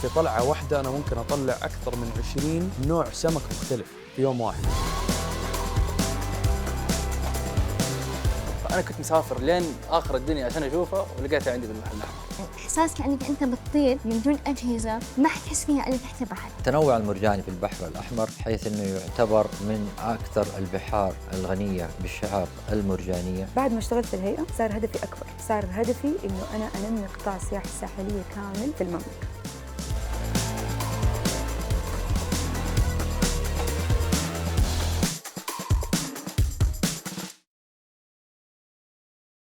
في طلعة واحدة أنا ممكن أطلع أكثر من 20 نوع سمك مختلف في يوم واحد. أنا كنت مسافر لين آخر الدنيا عشان أشوفه ولقيته عندي بالبحر الأحمر. إحساس كأنك أنت بتطير من دون أجهزة ما حتحس فيها إلا تحت البحر. التنوع المرجاني في البحر الأحمر حيث أنه يعتبر من أكثر البحار الغنية بالشعاب المرجانية. بعد ما اشتغلت في الهيئة صار هدفي أكبر، صار هدفي إنه أنا أنمي قطاع السياحة الساحلية كامل في المملكة.